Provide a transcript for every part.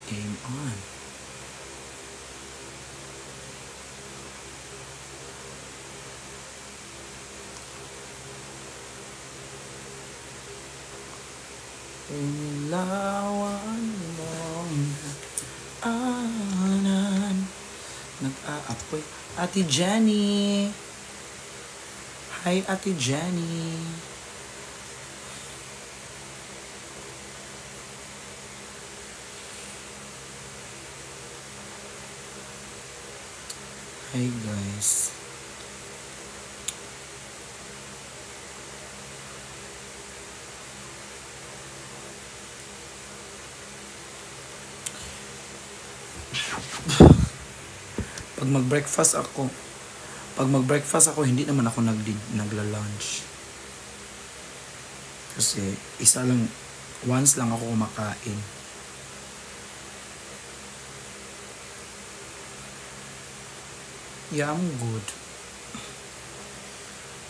Game on. Inilawan mong anan. Nag-aapoy. Ate Jenny. Hi, Ate Jenny. Hi, guys. Pag mag-breakfast ako, hindi naman ako nagla-lunch. Kasi once lang ako kumakain. Yeah, I'm good.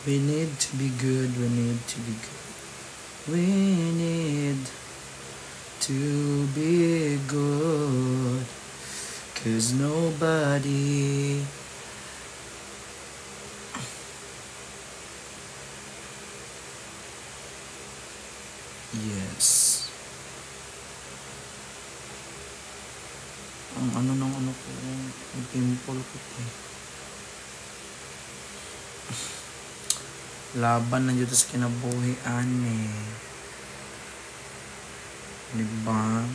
We need to be good, we need to be good. We need to be good. 'Cause nobody yes. Ang ano ng ano ko, yung pimple ko eh. Laban na dito sa kinabuhian eh. Diba?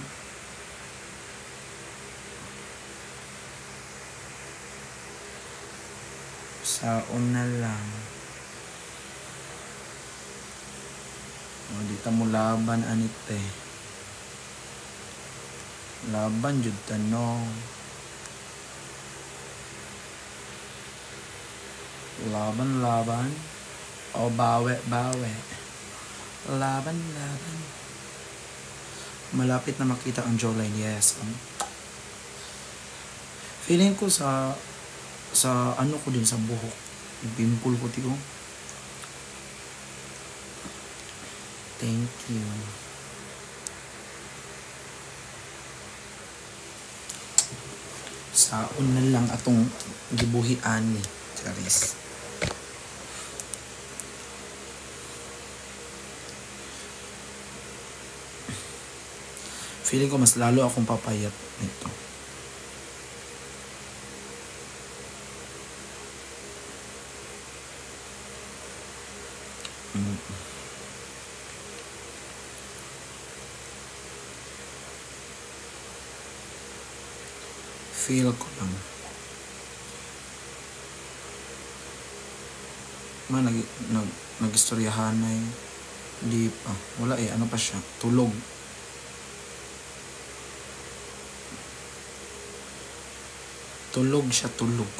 Saon na lang. O, di ta mo laban anit eh. Laban jud tanong. Laban. O bawe. Laban. Malapit na makita ang jawline, yes. Feeling ko sa ano ko din sa buhok. Yung pimple ko tiyo. Thank you. Saon na lang atong gibuhian ni Charis. Feeling ko mas lalo akong papayat nito. Feel ko lang. Nag-istoryahan na eh. Di pa. Wala eh. Ano pa siya? Tulog. Tulog siya. Tulog.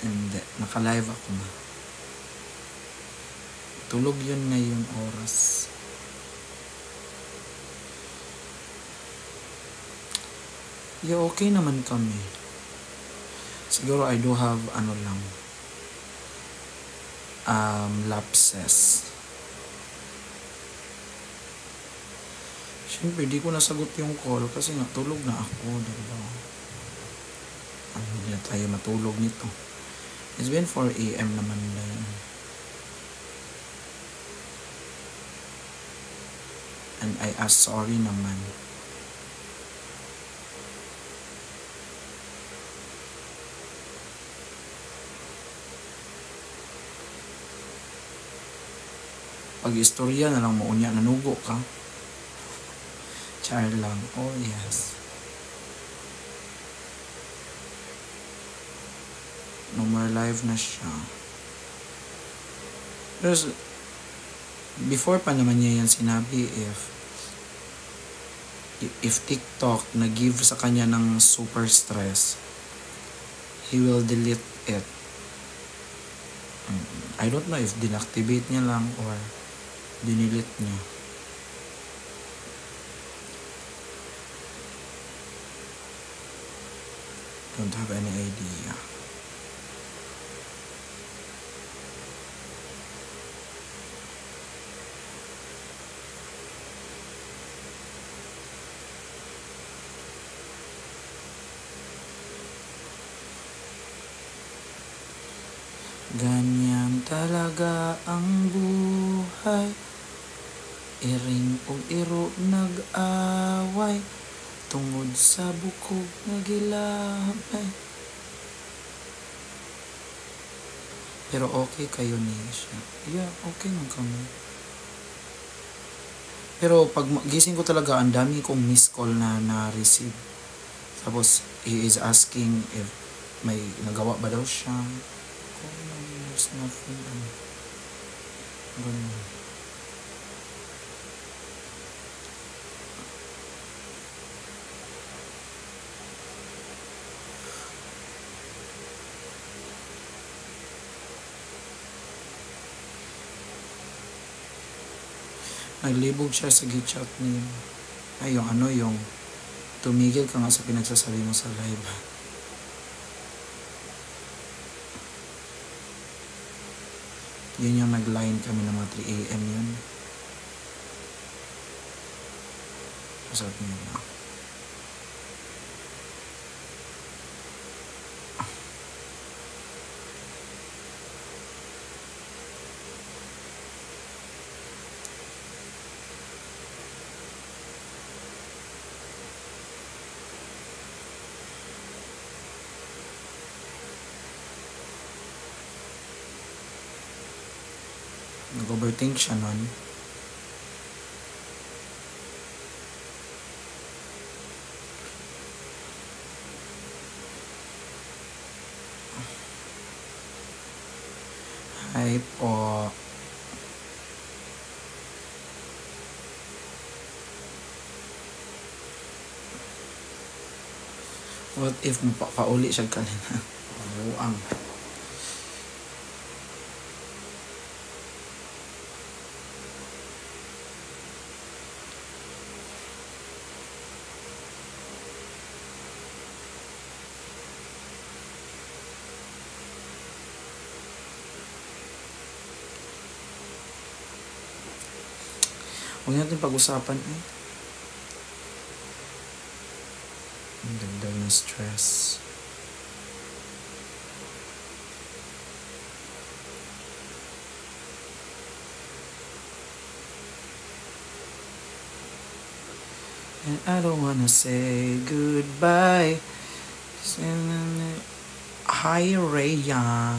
Hindi. Naka-live ako na. Tulog yun ngayong oras. Yeah, okay naman kami. Siguro I do have lapses. Siyempre, di ko nasagot yung call kasi natulog na ako, diba? Hindi na tayo matulog nito. It's been 4 AM naman din. And I ask sorry naman. Pag-istorya na lang mo unya, nanugo ka. Char lang. Oh, yes. No more live na siya. Pero before pa naman niya yan sinabi if TikTok nag-give sa kanya ng super stress, he will delete it. I don't know if dinactivate niya lang or dinilit niya. Don't have any idea. Ganyan talaga ang buhay. Iring o iro nag-away tungod sa bukog nga gilabay. Pero okay kayo niya siya. Yeah, okay man kami. Pero pag gising ko talaga, ang dami kong missed call na na-receive. Tapos, he is asking if may nagawa ba daw siya. Kung there's nothing. Ganun. Naglibog siya sa gitchat niya. Ay, yung tumigil ka nga sa pinagsasabi mo sa live. Yun yung nag-line kami ng mga 3 AM yun. Sabi niya na. Nag-overthink siya nun. Hi po. What if pauli siya kanina? Buang. Huwag natin pag-usapan eh. Ang dagdag ng stress. And I don't wanna say goodbye. Hi, Rhea.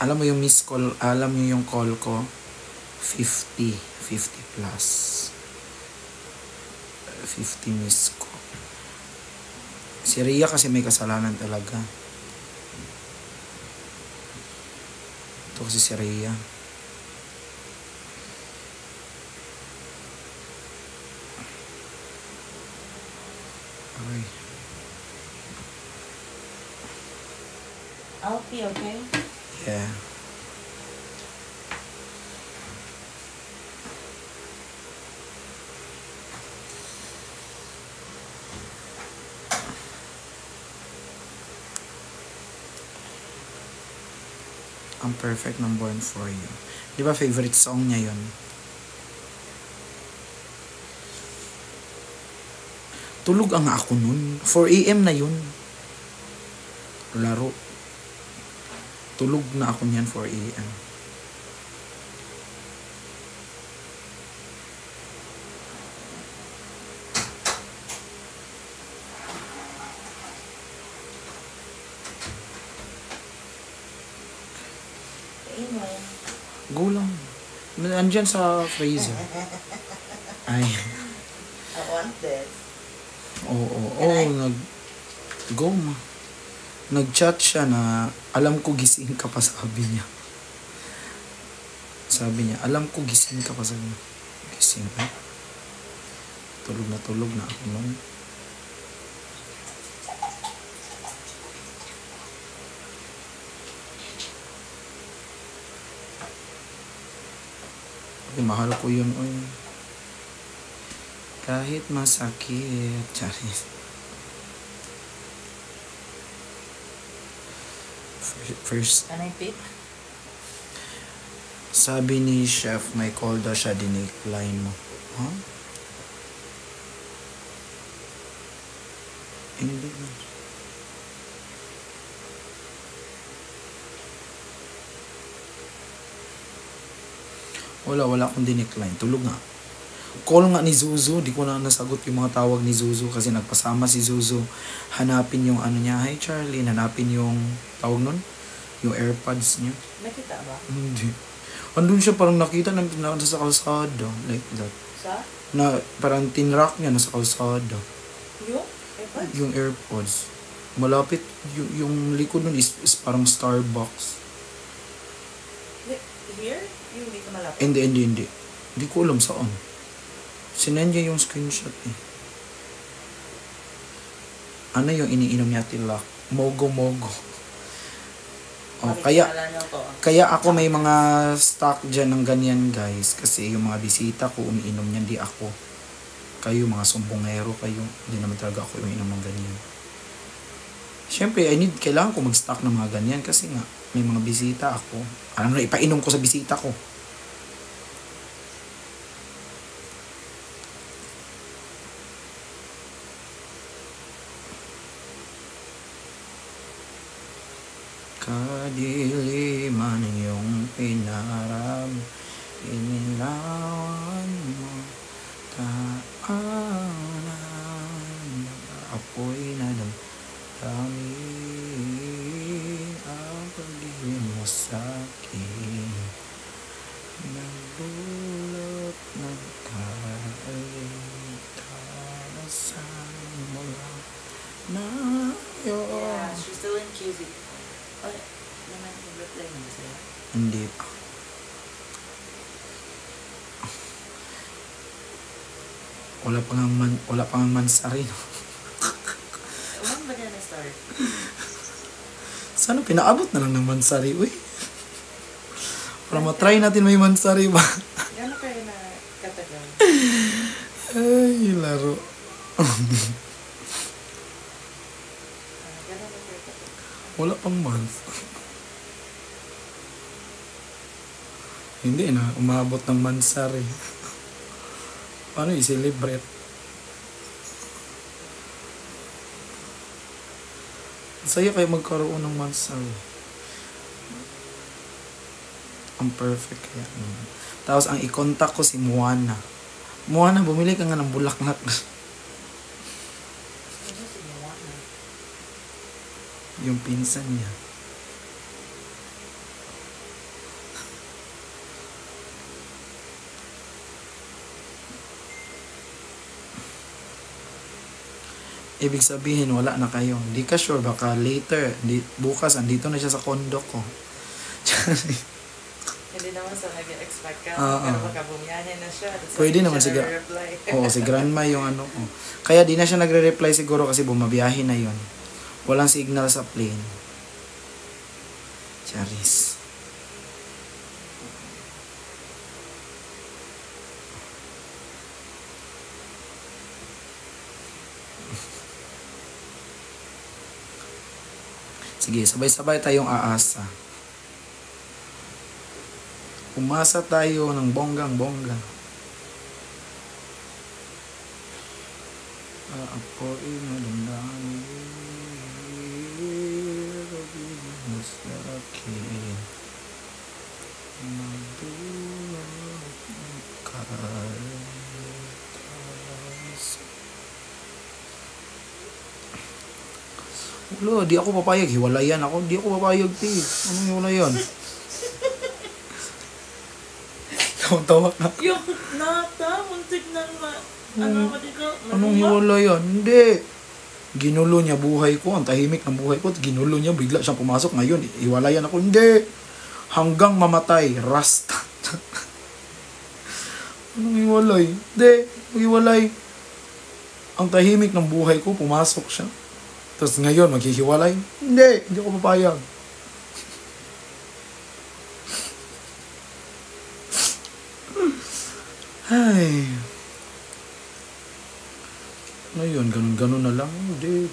Alam mo yung miss call, alam mo yung call ko? 50 plus. 50 miss ko. Si Rhea kasi may kasalanan talaga. Ito kasi si Rhea. Okay. Okay? Yeah. I'm perfect ng Born For You. Di ba favorite song niya yun? Tulog ang ako nun. 4 AM na yun. Laro. Tulog na ako niyan 4 AM. Gulang. Nandyan sa freezer. Ay. I want this. Oo. Go ma. Nag-chat siya na, alam ko gising ka pa, sabi niya. Sabi niya, alam ko gising ka pa, sabi niya. Gising ka? Tulog na ako nun. Mahal ko yun, oy. Kahit masakit. Charis. First. Can I pick? Sabi ni chef, may call daw siya, dinecline mo. Huh? Hindi na. Wala akong dinecline. Tulog nga. Call nga ni Zuzu. Di ko na nasagot yung mga tawag ni Zuzu kasi nagpasama si Zuzu. Hanapin yung ano niya. Hi Charlie. Hanapin yung tawag nun. Yung AirPods niya. Nakita ba? Hindi. Andun siya parang nakita na nasa kalsada. Like that. Sa? Na parang tinrack niya nasa kalsada. Yung? Earpods? Yung AirPods. Malapit. Yung likod nun is parang Starbucks. Here? Yung dito malapit? Hindi. Hindi ko alam saan. Sinend niya yung screenshot eh. Ano yung iniinom niya tilak? Mogo. Oh, kaya ako may mga stock dyan ng ganyan guys. Kasi yung mga bisita ko umiinom niyan, di ako. Kayo mga sumbongero kayo. Hindi naman talaga ako umiinom ng ganyan. Siyempre, kailangan ko mag-stock ng mga ganyan kasi nga, may mga bisita ako. Ano na, ipainom ko sa bisita ko. Kadiliman yung pinarab, inilawan mo, taanan, apoy na damdamin, ang pag-ibig mo sa'kin, nagbulot ng kaligtasan mula na yun. Yeah, she's still in QZ. Oh, naman yung reply naman sa'yo. Hindi pa. Wala pang mansari. When ba na start? Sana pinaabot na lang ng mansari, uy. Para matry natin may mansari ba? Gano'n kayo na katagal? Ay, laro. Gano'n ba kayo katagal? Wala pang month. Hindi na, umabot ng mansari. Paano i-celebrate? Saya kayo magkaroon ng mansari. Ang perfect kaya. Tapos ang i-contact ko si Moana. Moana, bumili ka nga ng bulaklak. Ano si Moana? Yung pinsan niya. Ibig sabihin, wala na kayo. Hindi ka sure, baka later, bukas, andito na siya sa condo ko. Hindi naman sa nag-expect ka. Oo. Pero baka bumiyahin na siya. That's why Pwede hindi naman siya siya. nare-reply. Oo, si grandma yung ano ko. Kaya di na siya nagre-reply siguro kasi bumabiyahe na yun. Walang signal sa plane. Charis. Sige, sabay-sabay tayong aasa. Umasa tayo ng bonggang-bongga. Apoy na damdamin, pag-ibig mo sa'kin, magdulot ng kaligtasan. Wala, di ako papayag. Hiwalayan ako. Di ako papayag, te. Anong hiwalayan? Tawa ka. Yung nata, muntik na ano ka dito? Anong hiwalayan? Hindi. Ginulo niya buhay ko. Ang tahimik ng buhay ko. Ginulo niya. Bigla siyang pumasok. Ngayon, hiwalayan ako. Hindi. Hanggang mamatay. Rasta. Anong hiwalay? Hindi. Hiwalay. Ang tahimik ng buhay ko. Pumasok siya. Tapos ngayon, maghihiwalay? Hindi ako papayag. Ay. Ngayon, ganun-ganun na lang. Hindi.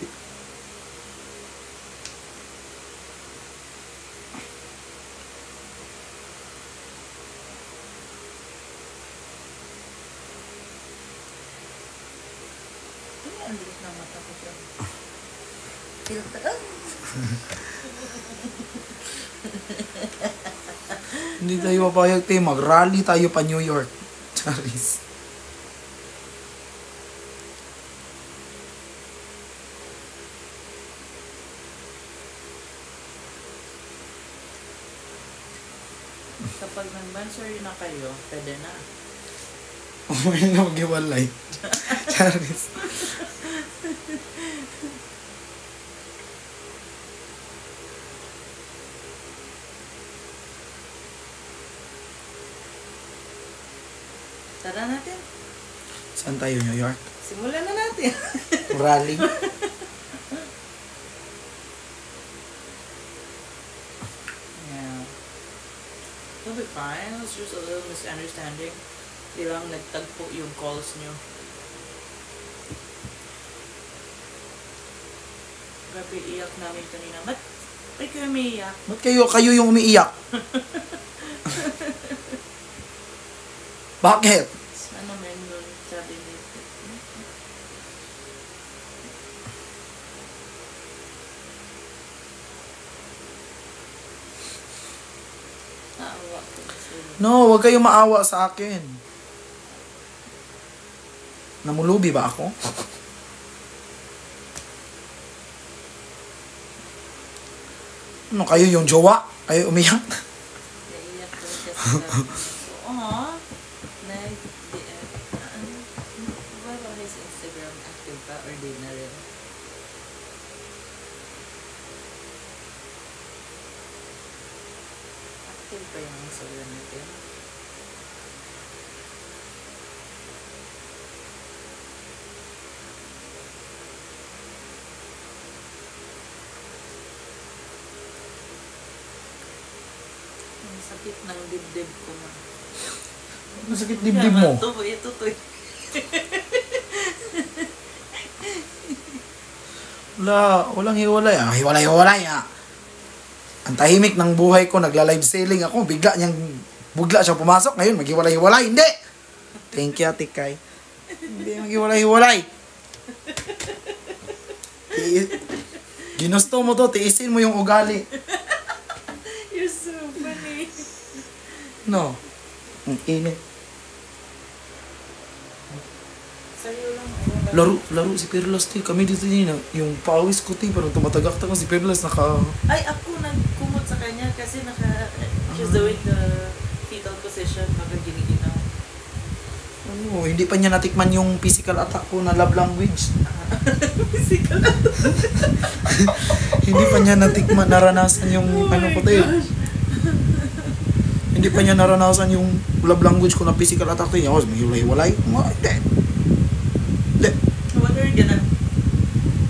Ano ang bilis na mata ko siya? Filter. Hindi tayo papayag tayo. Mag-rally tayo pa New York. Charis. Kapag nag-bansory na kayo, pwede na. Umay na mag-iwalay. Charis. Tara natin. Saan tayo, New York? Simulan na natin. Rally? Yeah. It'll be fine. It's just a little misunderstanding. Di lang nagtagpo yung calls nyo. Grabe, iyak namin kanina. Ba't kayo may iyak? Ba't kayo yung umiiyak? Bakit? Ano men nun? Sabi ni... Naawa ko sila. No, huwag kayong maawa sa akin. Namulubi ba ako? Ano, kayo yung jowa? Kayo umiyak? Naiyak ko kasi sabi ko, aw, nag-DM. Ba ba his Instagram active pa or di na rin? Active pa yung Instagram natin. Ang sakit ng dibdib ko ma. Masakit dibdib mo. Ito to. Walang hiwalay. Hiwalay ah. Ang tahimik ng buhay ko, nagla-live selling ako, bigla siya pumasok, ngayon maghiwalay-hiwalay. Hindi! Thank you, Ate Kai. Hindi maghiwalay-hiwalay. Ginusto mo to, tiisin mo yung ugali. You're so funny. No. Ang init. Sa'yo lang. Laro si Perlas, ti. Kami dito din, yung pawis ko, ti. Parang tumatagak-tak si Perlas, Ay, ako nagkumot sa kanya kasi she's doing the fetal position, giniginom. Ano, hindi pa niya natikman yung physical attack ko na love language. Physical. Hindi pa niya natikman, naranasan yung ano ko, ti. Hindi pa niya naranasan yung love language ko na physical attack, ti. Ako, mahiwalay-hiwalay. Hindi.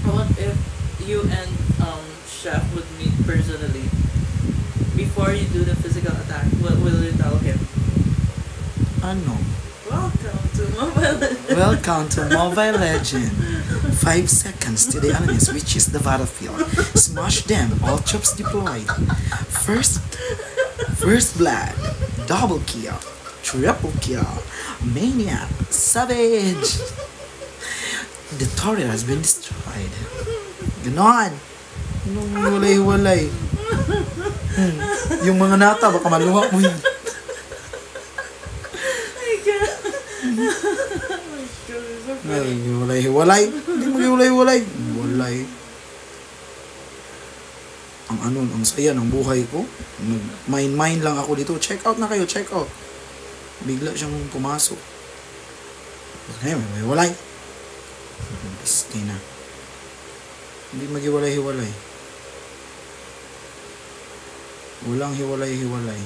What if you and Chef would meet personally before you do the physical attack? What will you tell him? Ano? Welcome to Mobile Legends. Welcome to Mobile Legend. 5 seconds to the enemies, which is the battlefield. Smash them, all troops deployed. First blood, double kill, triple kill, maniac, savage. The turret has been destroyed. Ganon. Anong walay-walay? Yung mga nata, baka maluha mo yun. My God. Oh my God. So funny. Ay, hiwalay. Hindi mag-hiwalay-hiwalay. Walay. Ang saya ng buhay ko. Mine lang ako dito. Check out na kayo, check out. Bigla siyang pumasok. Ay, may walay. Piste na. Hindi mag-hiwalay-hiwalay. Walang hiwalay-hiwalay.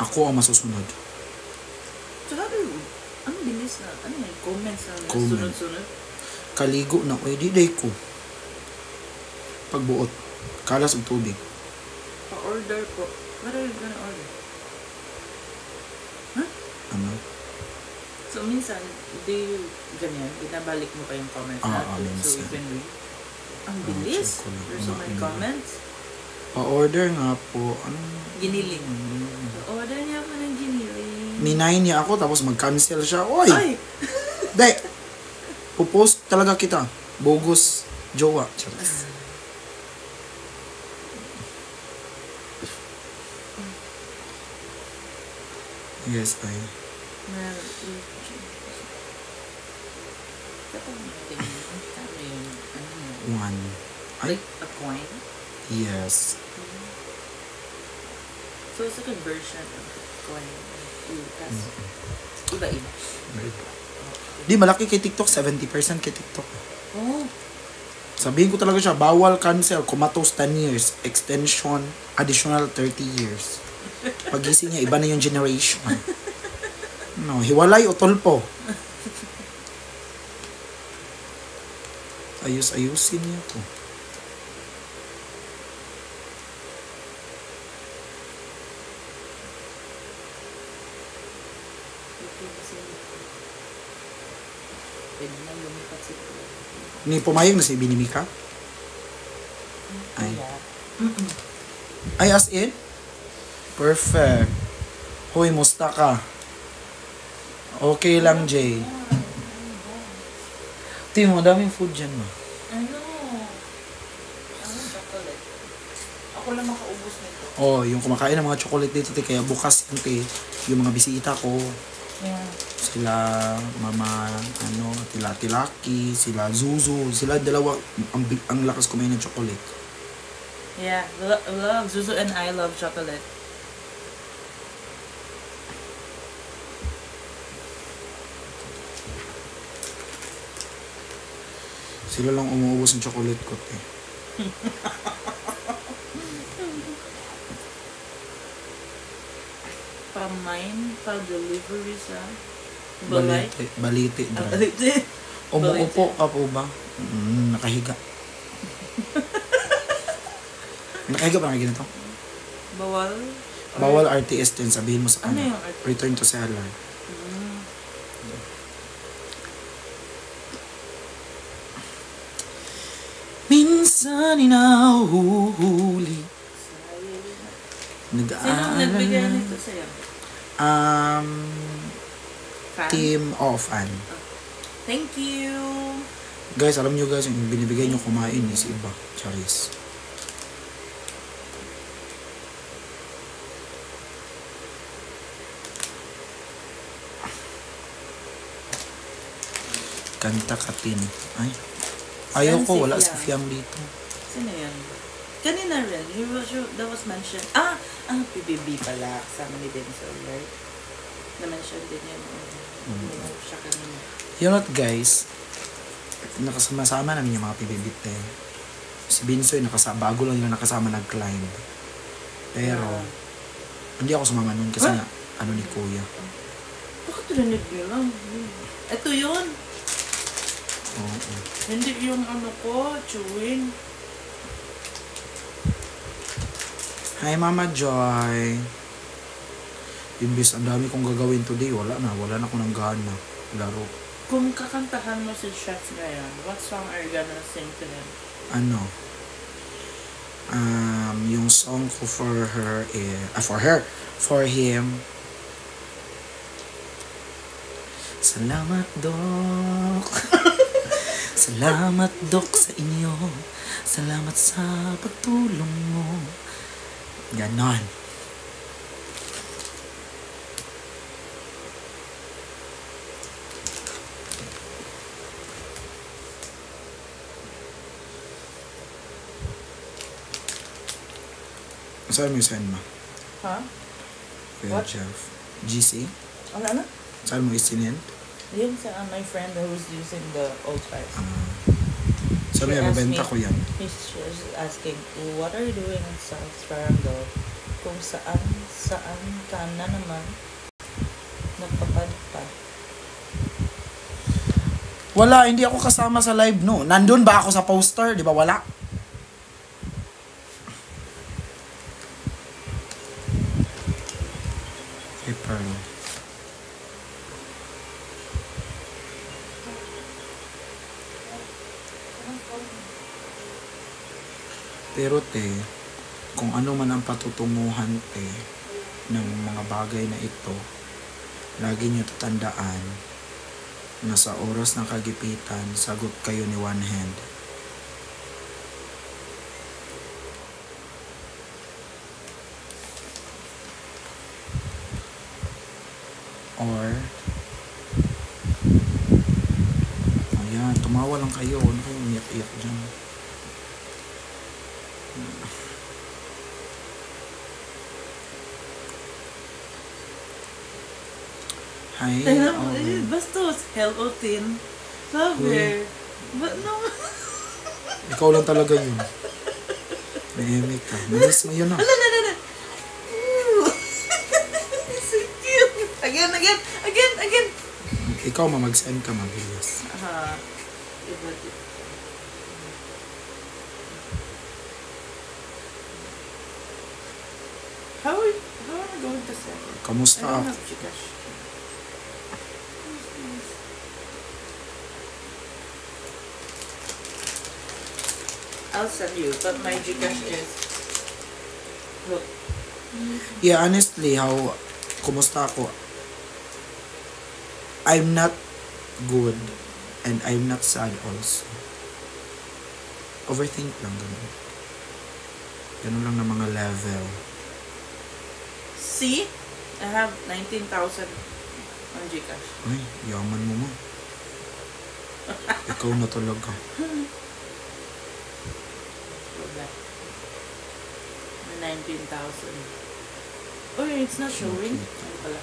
Ako ang masusunod. So how do you, ang bilis na, ano yan, comments na Comment. sunod-sunod? Kaligo na ko, di ko. Pagbuot. Kalas og tubig. Pa-order po. What are you gonna order? Ano? So, minsan, ganyan, binabalik mo pa yung comments natin. So, you minsan. can read. Ang bilis. check ko lang. There's so many comments. Pa-order nga po. Ano? Giniling. Order niya ako ng giniling. Minay niya ako, tapos mag-cancel siya. Oy! Ay! Di! Pupost talaga kita. Bogus jowa. Charis. Yes, ay. One. Ay, Like a coin? yes. So it's a conversion of coin. That's iba-iba. Di, malaki kay TikTok. 70% kay TikTok. Oh. Sabihin ko talaga siya, bawal cancel, kumatos 10 years, extension, additional 30 years. Pagising niya, iba na yung generation. No, hiwalay o tulpo. Ayusin niya ko. Pwede na lumipat si Kuya. Ni pumayag na si Binimika? Ay. Ay, as in? Perfect. Hoy, musta ka? Okay lang, Jay. Tingnan mo, daming food dyan mo. Ano? Ano chocolate? Ako lang makaubos nito. Oh, yung kumakain ng mga chocolate dito, te, kaya bukas yun, te, yung mga bisita ko, Yeah. sila Mama, Tilaki, sila Zuzu, sila dalawa, ang lakas kumain ng chocolate. Yeah. Love. Zuzu and I love chocolate. Sila lang umuubos ng chocolate ko, te. Pa-delivery sa Balay. Balite, drive. Balite. Umuupo ka po ba? Nakahiga. Nakahiga ba nga ganito? Bawal. Bawal RTS din, sabihin mo sa Ano kanya. yung RTS? Return to seller. Minsan inahuhuli. Sino nagbigay nito sa'yo? Fan? Team Fan. Thank you. Guys, alam nyo guys, yung binibigay nyo kumain is iba. Charis. Kanta katin. Ay. Ayaw ko, wala si Fiam dito. Sino yan? Kanina rin. That was mentioned. PBB pala. Kasama ni Denzel, right? Na-mention din yun. Siya kanina. You know what guys? Nakasama namin yung mga pibibit eh. Si Binsoy, bago lang yung nakasama nag-climb. Pero, hindi ako sumama nun kasi nga, ni Kuya. Bakit rinig nyo lang? Ito yun. Oo. Hindi yung chewing. Hi Mama Joy. Imbis ang dami kong gagawin today, wala na ako ng gana. Laro. Kung kakantahan mo si Chef ngayon, what song are you gonna sing to him? Yung song ko for him. Salamat, Dok. Salamat, Dok, sa inyo. Salamat sa pagtulong mo. Ganon. Saan mo send mo? Ha? Kuya What? Jeff. GC? Ano? Saan mo isinin? Yung sa my friend who's using the old spice. Sabi She niya, asked mabenta me- ko yan. She's asking, what are you doing in South Farango? Kung saan ka na naman nagpapadpa. Wala, hindi ako kasama sa live, no. Nandun ba ako sa poster? Di ba wala? Hey, Pearl. Pero te, kung ano man ang patutunguhan te ng mga bagay na ito, lagi niyo tatandaan Nasa oras ng kagipitan, sagot kayo ni One Hand. Or, ayan, tumawa lang kayo. Ano kayo umiyak-iyak dyan? Hi, Bastos. Hello, Tin. Sabi. But no. Ikaw lang talaga yun. Nahimik ka. Namiss mo yun ah. Ala. So cute. Again. Ikaw mag-send ka mabilis. Iba. How am I going to send it? Kamusta I don't ako? have Gcash. I'll send you, but my Gcash is... Look. Yeah, honestly, kumusta ako? I'm not good and I'm not sad also. Overthink lang ganun. Ganun lang na mga level. See? I have 19,000 on Gcash. Ay, yaman mo mo. Ikaw na talaga. Go back. 19,000. Oh, it's not showing. Ano pala?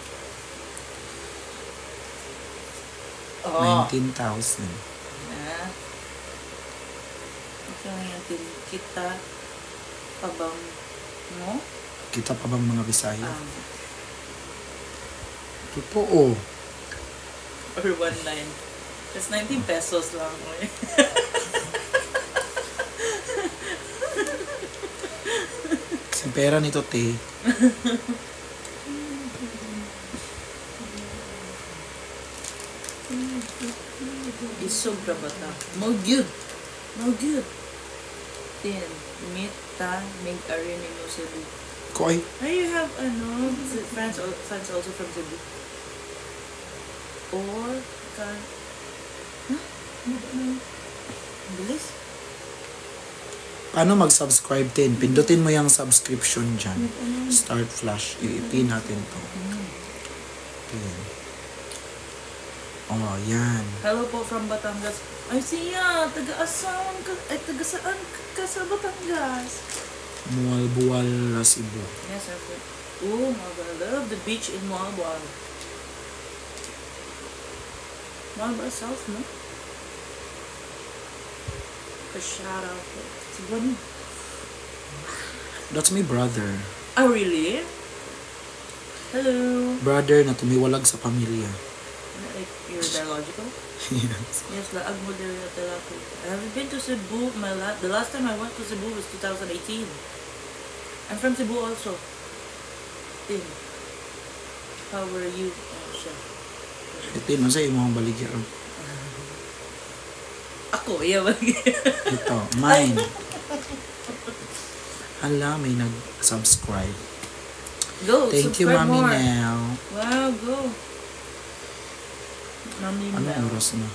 Oh. 19,000. Na. Ito nga yung kita pabang mo. Kita pa bang mga Bisaya? Totoo. Or 1.9. It's 19 pesos lang. Kasi pera nito, te. Isobra ba ta? No good. Then, mita, may arin mo Cebu. Koy. You have, friends also from Cebu. Or, bilis. Paano mag-subscribe din? Pindutin mo yung subscription dyan. Start flash. I-pin natin to. Pin. Oh, yan. Hello po from Batangas. Ay, siya, taga-asaan ka, taga-saan ka sa Batangas? Mualbual, Cebu. Yes, I feel. Oh, my God, I love the beach in Malboal. Malboal South, no? A shout out to Bunny. That's my brother. Oh, really? Hello. Brother na tumiwalag sa pamilya. Like, you're biological? Yes. Yes, laag mo din yung talaga. I haven't been to Cebu. The last time I went to Cebu was 2018. I'm from Cebu also. Tin. How were you, chef? Ito yun, sa imong baligyan. Ako, iya ba? Ito, mine. Hala, may nag-subscribe. Go, Thank you, subscribe Mami more. Nel. Wow, go. Mami Ano Mel. oras na?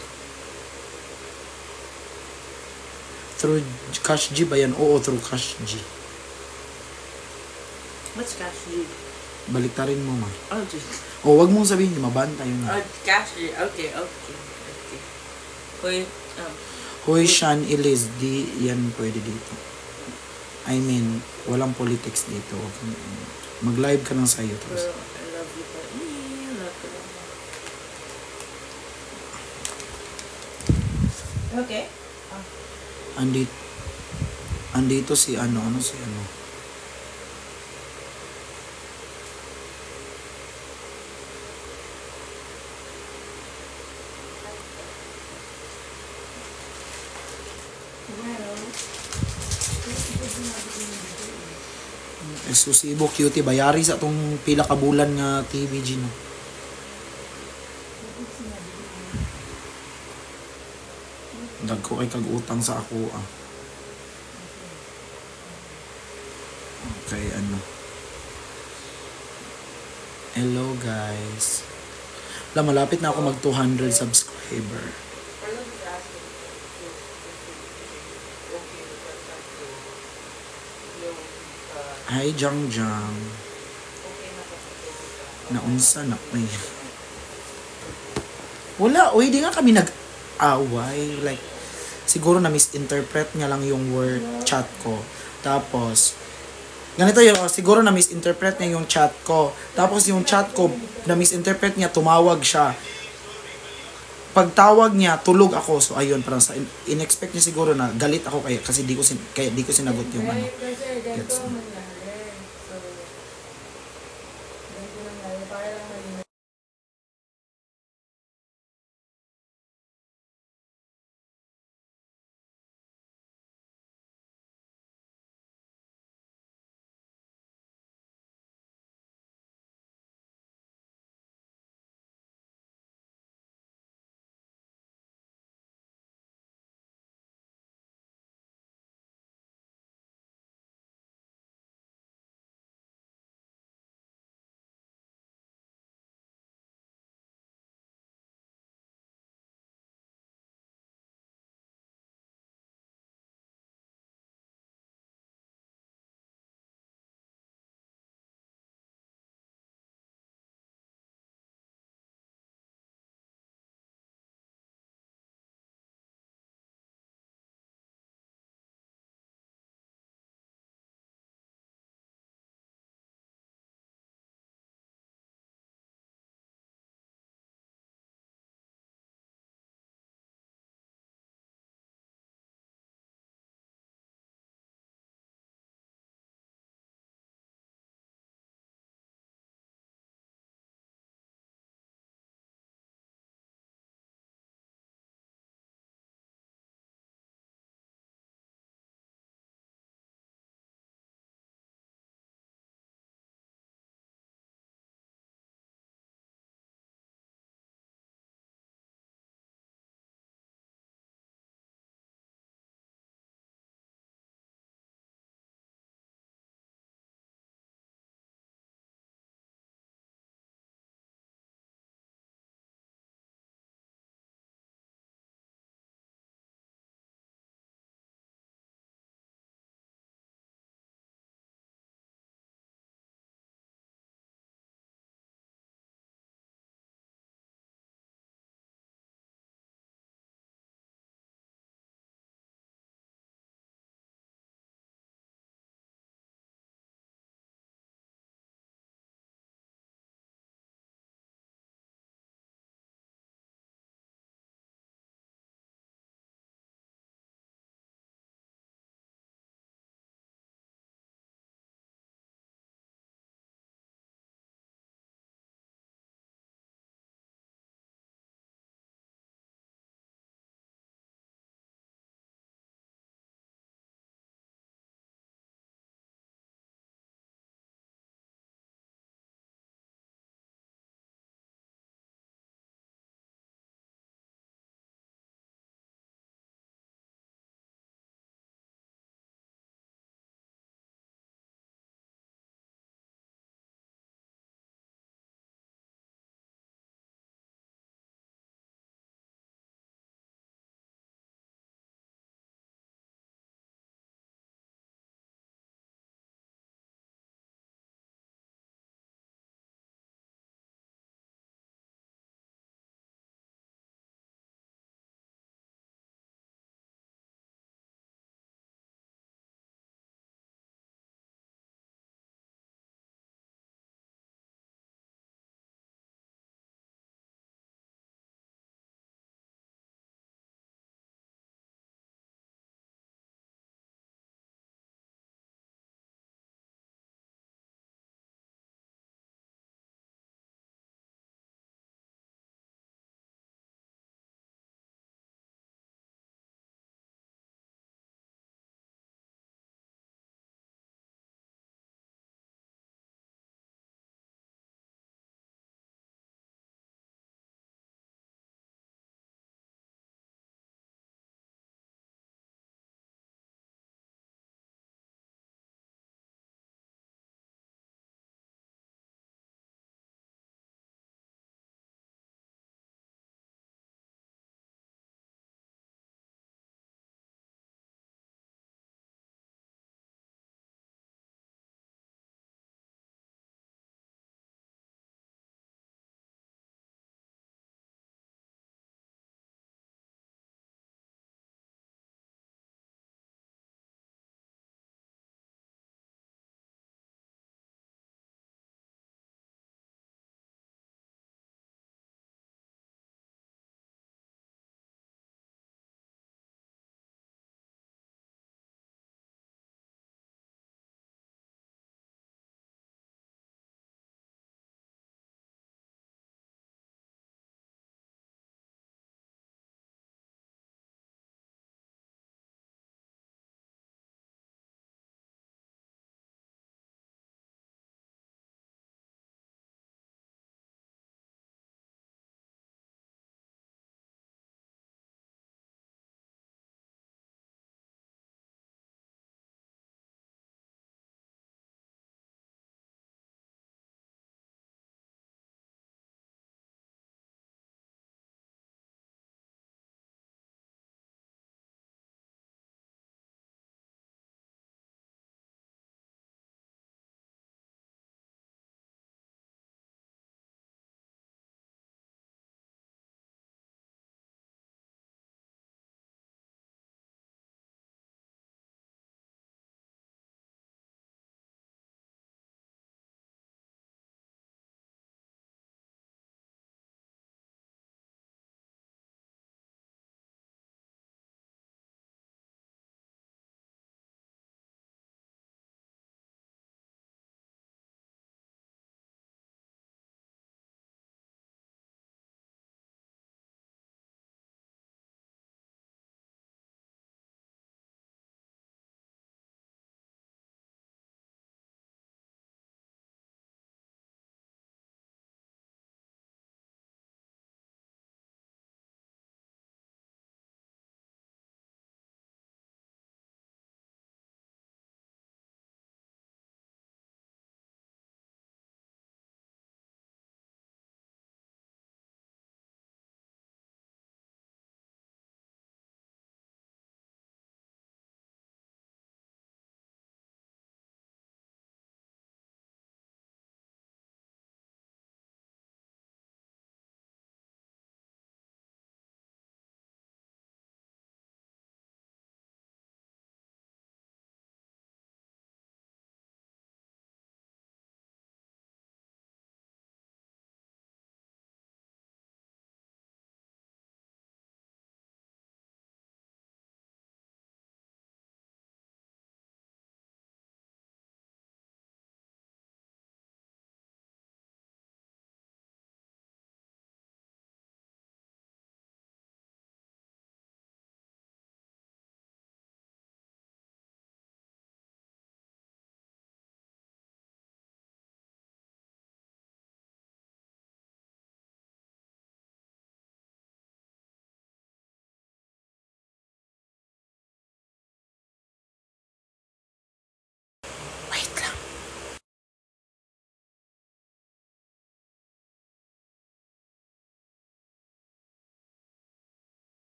Through Cash G ba yan? Oo, through Cash G. What's Cash G? Baliktarin mo, ma. Oh, just. O, wag mong sabihin, mabanta yun. Oh, Cash G. Okay. Wait, Hoy, Sean Eliz, di yan pwede dito. I mean, walang politics dito. Mag-live ka lang sa'yo. girl, Tapos, I love you, but I love you. Okay. andito si ano si ano. Eksklusibo, cutie, bayari sa tong pila ka bulan nga TVG no. Dagko kay kag utang sa ako ah. Okay, ano. Hello guys. Malapit na ako mag 200 subscribers. favor. Carlos is asking if okay with that type of yung Hi, Jang Jang. okay na kasi ito Naunsa na may. Wala, oy, di nga kami nag-away. Like, siguro na misinterpret niya lang yung word chat ko. Tapos, ganito yun, siguro na misinterpret niya yung chat ko. Tapos yung chat ko, na misinterpret niya, tumawag siya. Pagtawag niya, tulog ako. So ayun, parang sa in-expect niya siguro na galit ako kasi kaya di ko sinagot yung ano. Gets mo?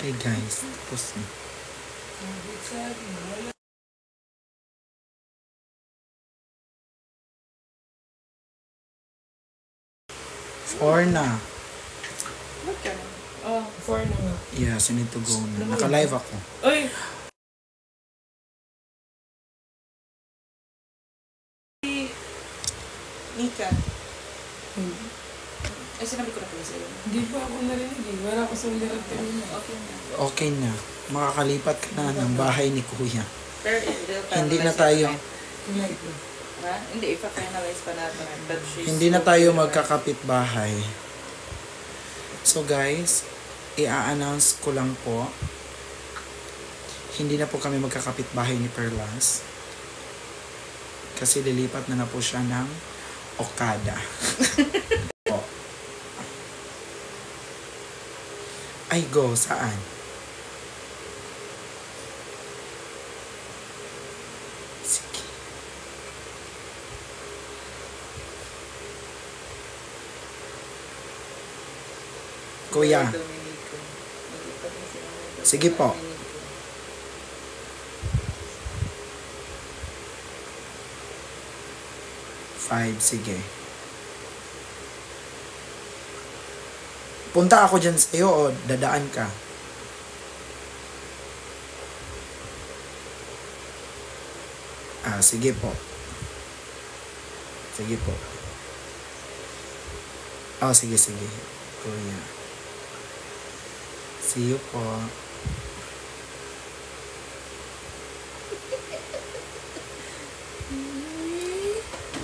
Okay guys, tapos na. Four na. What ka na? Oh. 4 na nga. Yes, I need to go na. Naka-live ako. Uy! Nika. Ay, sinabi ko na pala sa'yo. Hindi pa ako narinig eh. Wala ko sa ulirat kanina. Okay na. Okay na. Makakalipat ka na ng bahay ni Kuya. Pero Hindi na tayo, Like, Ha? Hindi, ipa-finalize pa natin. But she's hindi na tayo magkakapit bahay. So guys, i-announce ko lang po. Hindi na po kami magkakapit bahay ni Perlas. Kasi lilipat na po siya ng Okada. Oh. Ay go, saan? Sige. Kuya, Dominico. Nalipat na sila ng Sige po. Dominico. 5, sige. Punta ako dyan sa'yo o dadaan ka? Sige po. Sige po. Sige, sige. Kuya. See you po.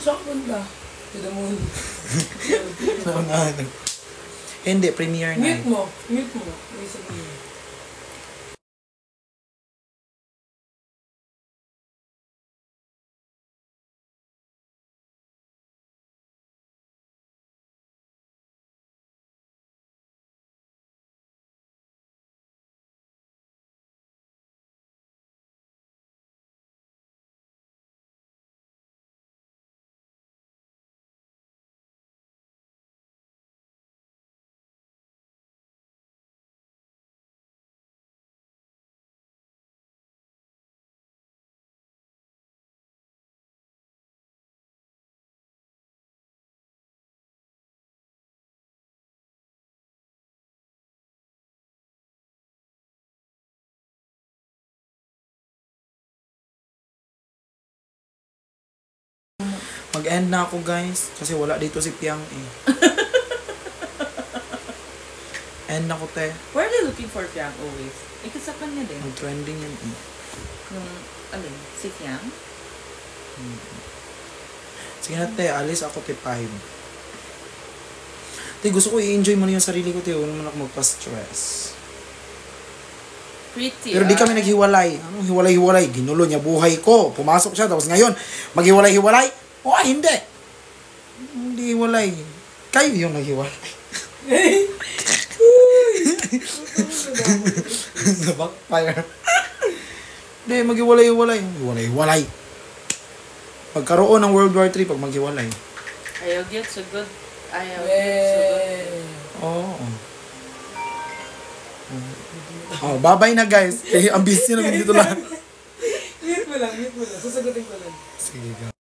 saan ka punta? To the moon. Hindi, premiere Mute night. mo. Mute mo. May sabihin. Mag-end na ako guys. Kasi wala dito si Piang eh. End na ko te. Where are they looking for Fiang always? Ikasapan niya din. Mag-trending yan eh. Yung, alin, si Fiang? Sige na te, alis ako te 5. Te, gusto ko i-enjoy mo na yung sarili ko te. Huwag naman ako magpa-stress. Pretty. Pero di kami naghiwalay. Anong hiwalay-hiwalay? Ginulo niya buhay ko. Pumasok siya. Tapos ngayon, maghiwalay-hiwalay? O hindi. Hindi hiwalay. Kayo yung naghiwalay. Backfire. Hindi, maghiwalay-hiwalay. Hiwalay-hiwalay. Pagkaroon ng World War III pag maghiwalay. Ayaw get so good. Ayaw get so good. Oo. Bye-bye na guys. Kaya ang busy namin dito lang. Mute mo lang. Mute mo lang. Sasagutin ko lang. Sige guys.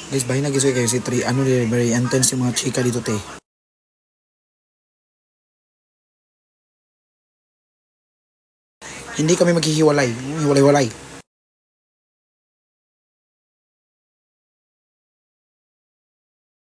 Guys, bahay na gisoy kayo si Tri. Ano very intense yung mga chika dito, te. Hindi kami maghihiwalay. Hiwalay-walay.